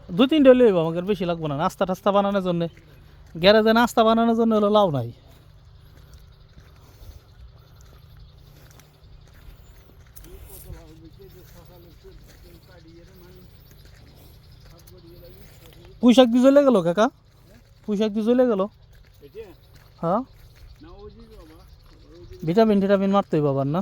2-3 হলে আমাকে বেশি লাগবে না, নাস্তা টাস্তা বানানোর জন্য। গ্যারেজে নাস্তা বানানোর জন্য হলো লাউ নাই। পুঁইশাক দিয়ে চলে গেল কাকা, পুঁইশাক দিয়ে চলে গেল। হ্যাঁ, ভিটামিন টিটামিন মারতেই বাবার না।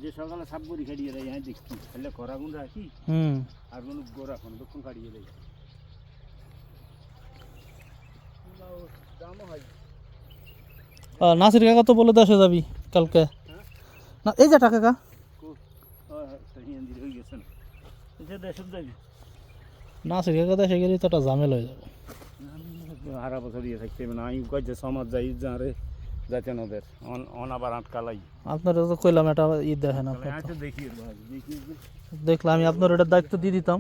যে সকালে সাপ বড়ি খাড়িয়ে দেয়, হ্যাঁ দেখছি খাইলে খরা গুণ রাখি আর কোনো গোড়া এখন দক্ষিণ কাটিয়ে দেয়। নাসির কাকা তো বলে দেশে যাবি কালকে না, এই যে টাকা কাকা হয়ে গেছেন দেশের যাবি। নাসির কাকা দেশে গেলে তো একটা ঝামেলা হয়ে যাবে। হারা বছর ইয়ে থাকতে না, আমি কয়েছে সমাজ যাই যারে যাচ্ছেন ওদের অনাবার আটকালাই। আপনার তো কইলাম এটা ই দেখেন, দেখি দেখলাম আমি আপনার এটা দায়িত্ব দিয়ে দিতাম।